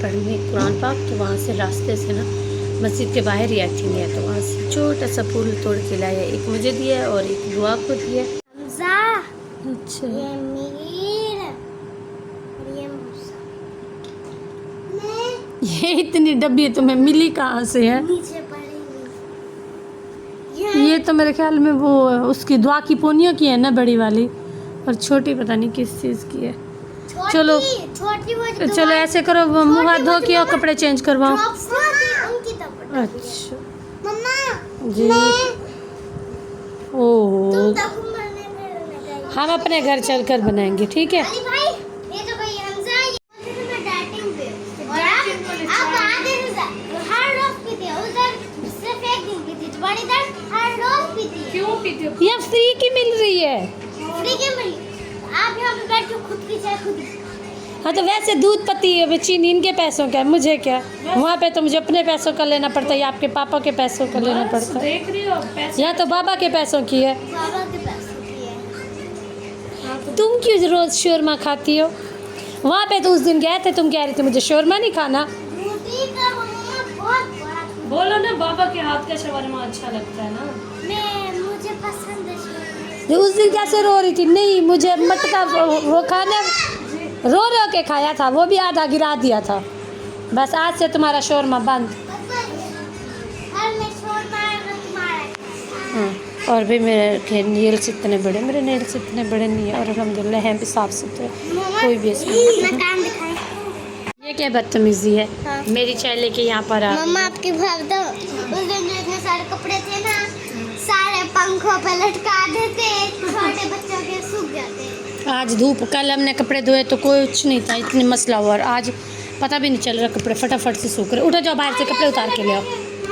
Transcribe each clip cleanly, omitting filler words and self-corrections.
पढ़ने कुरान पाक, तो वहाँ से रास्ते से ना मस्जिद के बाहर ही एक्टिंग है, तो वहाँ से छोटा सा फूल तोड़ के लाया, एक मुझे दिया और एक दुआ को दिया। अच्छा, ये मीर और ये मूसा। ये इतनी डब्बी तुम्हें मिली कहाँ से है? नीचे पड़ी ये तो मेरे ख्याल में वो उसकी दुआ की पोनियों की है ना, बड़ी वाली, और छोटी पता नहीं किस चीज़ की है। चलो छोटी वो चलो ऐसे करो, मुँह हाथ धो के और कपड़े चेंज करवाओ। उनकी अच्छा मम्मा जी। ओह, तुम हम अपने घर चलकर बनाएंगे, ठीक है? अली भाई, ये तो भाई हमजा, ये तो मैं डाइटिंग पे और आप आधे हर रोज पीते हो, उधर सिर्फ एक दिन पीती है, तुम्हारी इधर हर रोज पीती है। क्यों पीते हो? ये फ्री की मिल रही है। फ्री के मिली, आप यहाँ पे बैठ के खुद की चाय खुद ही। हाँ तो वैसे दूध पत्ती है, चीनी इनके पैसों का है, मुझे क्या? वहाँ पे तो मुझे अपने पैसों का लेना पड़ता है, या आपके पापा के पैसों का लेना पड़ता है। देख रही हो पैसे यहाँ तो बाबा के पैसों की है। बाबा के पैसों की है। तुम क्यों रोज शोरमा खाती हो? वहाँ पे तो उस दिन गए थे, तुम कह रही थी मुझे शोरमा नहीं खाना। रोटी का मम्मा बहुत बड़ा। बोलो ना, बाबा के हाथ का शवरमा अच्छा लगता है ना। मुझे पसंद है शोरमा। तो उस दिन कैसे रो रही थी? नहीं मुझे मटका वो खाना, रो रो के खाया था, वो भी आधा गिरा दिया था। बस आज से तुम्हारा शोरमा बंद। हाँ, और भी मेरे नेल्स इतने बड़े, मेरे नेल्स इतने बड़े नहीं है, और अल्हम्दुलिल्लाह हैं भी साफ सुथरे, कोई भी इसमें। ये क्या बदतमीजी है? हाँ। मेरी चाय लेके यहाँ पर आ। मम्मा आपके भाव दो, उस दिन जो इतने सारे कपड़े थे ना, सारे पंखों पे लटका देते, छोटे बच्चों के सूख जाते। आज धूप, कल हमने कपड़े धोए तो कुछ नहीं था, इतनी मसला हुआ, और आज पता भी नहीं चल रहा, कपड़े फटाफट से सूख रहे। उठो, जाओ बाहर से कपड़े उतार के ले आओ,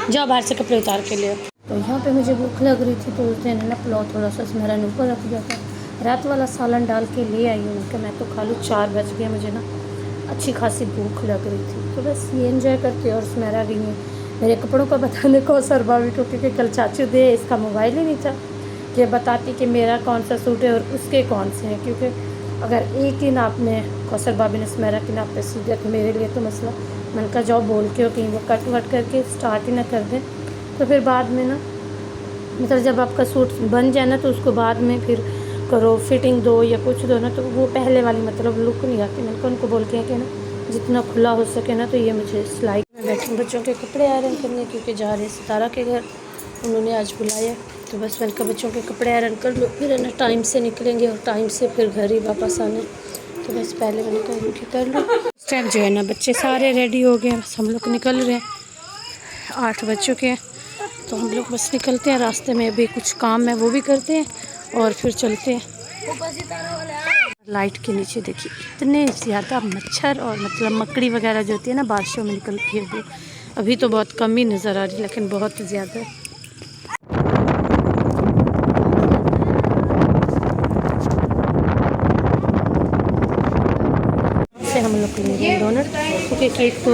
जाओ बाहर से कपड़े उतार के ले आओ। तो यहाँ पे मुझे भूख लग रही थी, तो उस दिन ना पुलाव थोड़ा सा मेरा ऊपर रख दिया था, रात वाला सालन डाल के ले आई हूँ कि मैं तो खा लूँ। 4 बज गया, मुझे ना अच्छी खासी भूख लग रही थी, तो बस ये एंजॉय करते और मेरा रही है। मेरे कपड़ों का बताने को सर भाभी को, क्योंकि कल चाचू दे इसका मोबाइल ही नहीं था कि बताती कि मेरा कौन सा सूट है और उसके कौन से हैं, क्योंकि अगर एक ही नाप में कौसर भाभी ने स्मेरा के नाप पे सी दिया तो मेरे लिए तो मसला। मैंने कहा जाओ बोल के हो, कहीं वो कट वट करके स्टार्ट ही ना कर दें, तो फिर बाद में ना, मतलब जब आपका सूट बन जाए ना तो उसको बाद में फिर करो, फिटिंग दो या कुछ दो ना, तो वो पहले वाली मतलब लुक नहीं आती। मैंने कहा उनको बोल के कि ना जितना खुला हो सके ना, तो ये मुझे सिलाई में बैठी बच्चों के कपड़े आयरन करने, क्योंकि जा रहे सितारा के घर, उन्होंने आज बुलाया। तो बस मैंने कहा बच्चों के कपड़े आयरन कर लो, फिर है ना टाइम से निकलेंगे और टाइम से फिर घर ही वापस आने, तो बस पहले मैंने कहा उनकी कर लो। इस टाइम जो है ना बच्चे सारे रेडी हो गए, बस हम लोग निकल रहे हैं। 8 बज चुके हैं, तो हम लोग बस निकलते हैं। रास्ते में अभी कुछ काम है वो भी करते हैं और फिर चलते हैं। लाइट के नीचे देखिए इतने ज़्यादा मच्छर और मतलब मकड़ी वगैरह जो होती है ना बारिशों में निकलती है, अभी तो बहुत कम ही नज़र आ रही, लेकिन बहुत ज़्यादा है। हम लोग ले रहे हैं डोनट, क्योंकि केक तो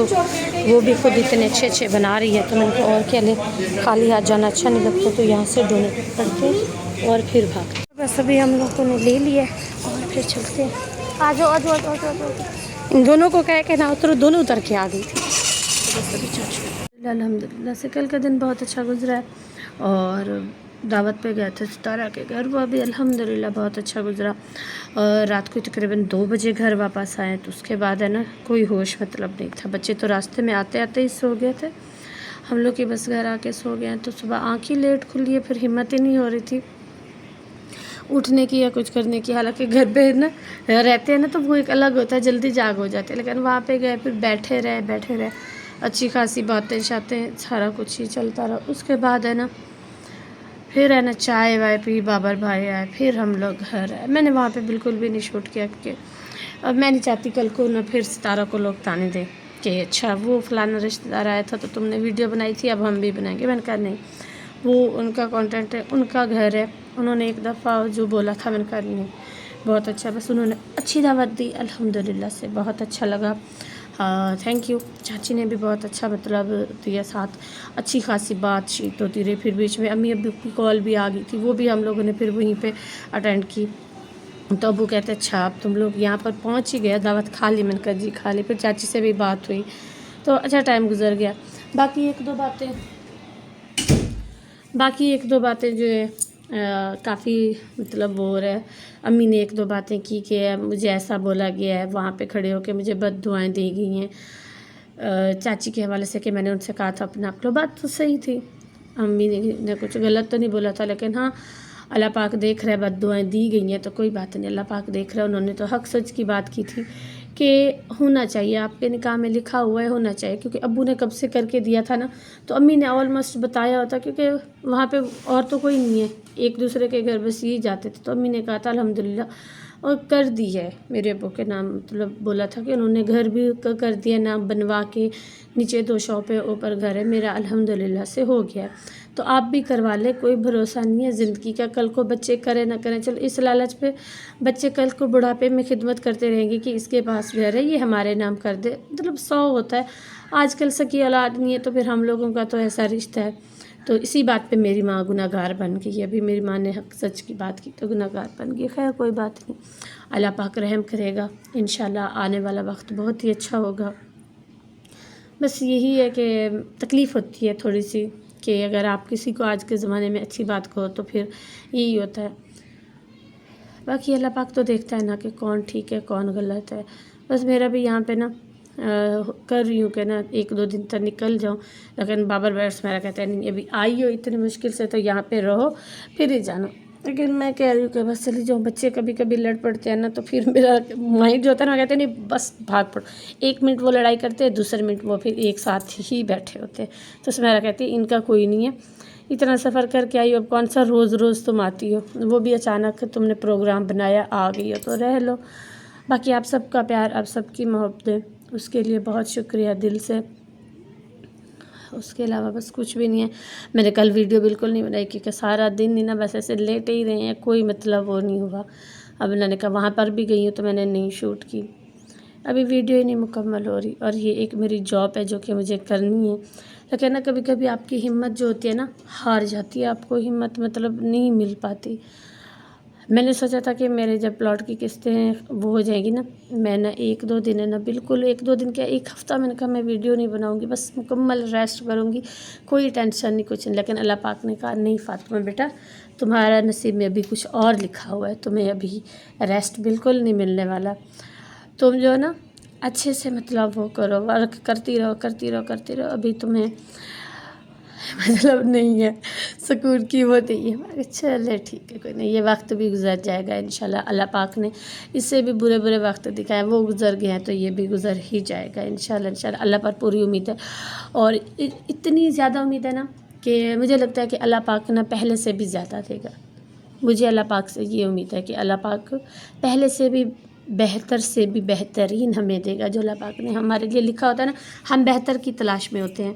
वो भी खुद इतने अच्छे अच्छे बना रही है, तो मैंने कहा और क्या ले, खाली हाथ जाना अच्छा नहीं लगता, तो यहाँ से डोनट पकड़ते और फिर भागते। बस अभी हम लोगों ने ले लिया और फिर चलते हैं। आ जाओ आ जाओ आ जाओ। इन दोनों को कह के ना उतरो, दोनों उतर के आ गई थी। बस अभी चाचू अल्हम्दुलिल्लाह से कल का दिन बहुत अच्छा गुजरा है, और दावत पे गए थे सितारा के घर, वो भी अल्हम्दुलिल्लाह बहुत अच्छा गुजरा। और रात को तकरीबन 2 बजे घर वापस आए, तो उसके बाद है ना कोई होश मतलब नहीं था। बच्चे तो रास्ते में आते आते ही सो गए थे, हम लोग की बस घर आके सो गए हैं। तो सुबह आँख ही लेट खुली है, फिर हिम्मत ही नहीं हो रही थी उठने की या कुछ करने की। हालांकि घर पे ना रहते हैं ना तो वो एक अलग होता है, जल्दी जाग हो जाते हैं, लेकिन वहाँ पे गए फिर बैठे रहे, अच्छी खासी बातें शातें सारा कुछ ही चलता रहा। उसके बाद है ना फिर है ना चाय वाय पी, बाबर भाई आए, फिर हम लोग घर आए। मैंने वहाँ पे बिल्कुल भी नहीं शूट किया, क्योंकि अब मैं नहीं चाहती कल को ना फिर सितारा को लोग ताने दें कि अच्छा वो फलाना रिश्तेदार आया था तो तुमने वीडियो बनाई थी, अब हम भी बनाएंगे। मैंने कहा नहीं, वो उनका कंटेंट है, उनका घर है, उन्होंने एक दफ़ा जो बोला था, मैंने कहा नहीं बहुत अच्छा, बस उन्होंने अच्छी दावत दी अल्हम्दुलिल्लाह से, बहुत अच्छा लगा। Thank you. चाची ने भी बहुत अच्छा मतलब दिया साथ, अच्छी खासी बातचीत होती रही। फिर बीच में अम्मी अब्बू की कॉल भी आ गई थी, वो भी हम लोगों ने फिर वहीं पे अटेंड की। तो अबू कहते अच्छा अब तुम लोग यहाँ पर पहुँच ही गए, दावत खा ली। मैंने कहा जी खा ली। फिर चाची से भी बात हुई तो अच्छा टाइम गुजर गया। बाकी एक दो बातें जो है काफ़ी मतलब वो है। अम्मी ने एक दो बातें की कि मुझे ऐसा बोला गया है, वहाँ पे खड़े होकर मुझे बद्दुआएं दी गई हैं चाची के हवाले से कि मैंने उनसे कहा था अपना आप लो। बात तो सही थी, अम्मी ने कुछ गलत तो नहीं बोला था, लेकिन हाँ अल्लाह पाक देख रहा है, बद्दुआएं दी गई हैं तो कोई बात नहीं, अल्लाह पाक देख रहा है। उन्होंने तो हक सच की बात की थी कि होना चाहिए, आपके निकाह में लिखा हुआ है होना चाहिए, क्योंकि अब्बू ने कब से करके दिया था ना, तो अम्मी ने ऑलमोस्ट बताया होता, क्योंकि वहाँ पे और तो कोई नहीं है, एक दूसरे के घर बस यही जाते थे। तो अम्मी ने कहा था अल्हम्दुलिल्लाह और कर दी है, मेरे अब्बू के नाम मतलब बोला था कि उन्होंने घर भी कर दिया, नाम बनवा के, नीचे 2 शॉप है ऊपर घर है, मेरा अल्हम्दुलिल्लाह से हो गया। तो आप भी करवा ले, कोई भरोसा नहीं है ज़िंदगी का, कल को बच्चे करें ना करें। चलो इस लालच पे बच्चे कल को बुढ़ापे में खिदमत करते रहेंगे कि इसके पास घर है ये हमारे नाम कर दे, मतलब 100 होता है। आजकल सकी औलाद नहीं है तो फिर हम लोगों का तो ऐसा रिश्ता है। तो इसी बात पे मेरी माँ गुनहगार बन गई। अभी मेरी माँ ने हक सच की बात की तो गुनहगार बन गई। खैर कोई बात नहीं, अल्लाह पाक रहम करेगा, इंशाल्लाह आने वाला वक्त बहुत ही अच्छा होगा। बस यही है कि तकलीफ़ होती है थोड़ी सी कि अगर आप किसी को आज के ज़माने में अच्छी बात कहो तो फिर यही होता है। बाकी अल्लाह पाक तो देखता है ना कि कौन ठीक है कौन गलत है। बस मेरा भी यहाँ पे ना कर रही हूँ कि ना 1-2 दिन तक निकल जाऊँ, लेकिन बाबर बैट्स मेरा कहता है नहीं अभी आई हो इतनी मुश्किल से तो यहाँ पे रहो फिर ही जाना। लेकिन मैं कह रही हूँ कि बस चली जाऊँ, बच्चे कभी कभी लड़ पड़ते हैं ना तो फिर मेरा माइंड जो होता है ना कहते हैं नहीं बस भाग पड़ो। 1 मिनट वो लड़ाई करते हैं, दूसरे मिनट वो फिर एक साथ ही बैठे होते हैं। तो मेरा कहती है इनका कोई नहीं है, इतना सफ़र करके आई हो, अब कौन सा रोज़ रोज़ तुम आती हो, वो भी अचानक तुमने प्रोग्राम बनाया आ गई हो तो रह लो। बाकी आप सबका प्यार, आप सबकी मोहब्बत, उसके लिए बहुत शुक्रिया दिल से। उसके अलावा बस कुछ भी नहीं है। मैंने कल वीडियो बिल्कुल नहीं बनाई क्योंकि सारा दिन ही ना बस ऐसे लेटे ही रहे हैं, कोई मतलब वो नहीं हुआ। अब मैंने कहा वहाँ पर भी गई हूँ तो मैंने नहीं शूट की, अभी वीडियो ही नहीं मुकम्मल हो रही। और ये एक मेरी जॉब है जो कि मुझे करनी है, लेकिन ना कभी कभी आपकी हिम्मत जो होती है ना हार जाती है, आपको हिम्मत मतलब नहीं मिल पाती। मैंने सोचा था कि मेरे जब प्लॉट की किस्तें वो हो जाएगी ना, मैं ना 1-2 दिन है ना बिल्कुल 1-2 दिन क्या 1 हफ़्ता मैंने कहा मैं वीडियो नहीं बनाऊंगी, बस मुकम्मल रेस्ट करूंगी, कोई टेंशन नहीं कुछ नहीं। लेकिन अल्लाह पाक ने कहा नहीं फ़ातिमा बेटा तुम्हारा नसीब में अभी कुछ और लिखा हुआ है, तुम्हें अभी रेस्ट बिल्कुल नहीं मिलने वाला। तुम जो है ना अच्छे से मतलब वो करो, वर्क करती रहो, अभी तुम्हें मतलब नहीं है सुकून की वो नहीं है। चले ठीक है कोई नहीं, ये वक्त भी गुजर जाएगा इंशाल्लाह। अल्लाह पाक ने इससे भी बुरे बुरे वक्त दिखाए, वो गुजर गए हैं तो ये भी गुजर ही जाएगा इंशाल्लाह। अल्लाह पर पूरी उम्मीद है और इतनी ज़्यादा उम्मीद है ना कि मुझे लगता है कि अल्लाह पाक ना पहले से भी ज़्यादा देगा। मुझे अल्लाह पाक से ये उम्मीद है कि अल्लाह पाक पहले से भी बेहतर से भी बेहतरीन हमें देगा। जो अल्लाह पाक ने हमारे लिए लिखा होता है ना, हम बेहतर की तलाश में होते हैं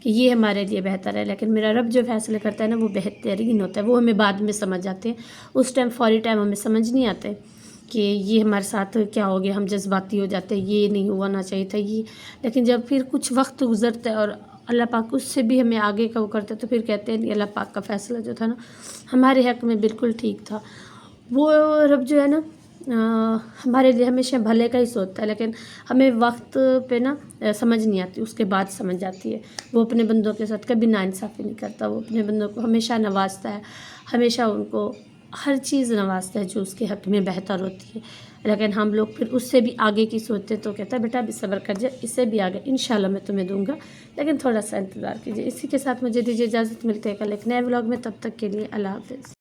कि ये हमारे लिए बेहतर है, लेकिन मेरा रब जो फैसले करता है ना वो बेहतरीन होता है। वो हमें बाद में समझ आते हैं, उस टाइम फौरी टाइम हमें समझ नहीं आते कि ये हमारे साथ क्या हो गया, हम जज्बाती हो जाते हैं, ये नहीं होना चाहिए था ये। लेकिन जब फिर कुछ वक्त गुजरता है और अल्लाह पाक उससे भी हमें आगे का वो करता है तो फिर कहते हैं नहीं अल्लाह पाक का फ़ैसला जो था ना हमारे हक़ में बिल्कुल ठीक था। वो रब जो है ना हमारे लिए हमेशा भले का ही सोचता है, लेकिन हमें वक्त पे ना समझ नहीं आती, उसके बाद समझ आती है। वो अपने बंदों के साथ कभी नाइंसाफ़ी नहीं करता, वो अपने बंदों को हमेशा नवाजता है, हमेशा उनको हर चीज़ नवाजता है जो उसके हक़ में बेहतर होती है। लेकिन हम लोग फिर उससे भी आगे की सोचते तो कहता है बेटा अभी सब्र कर जाए, इससे भी आगे इंशाल्लाह मैं तुम्हें दूंगा, लेकिन थोड़ा सा इंतज़ार कीजिए। इसी के साथ मुझे दीजिए इजाज़त, मिलते हैं कल एक नए व्लॉग में, तब तक के लिए अल्लाह हाफ़िज़।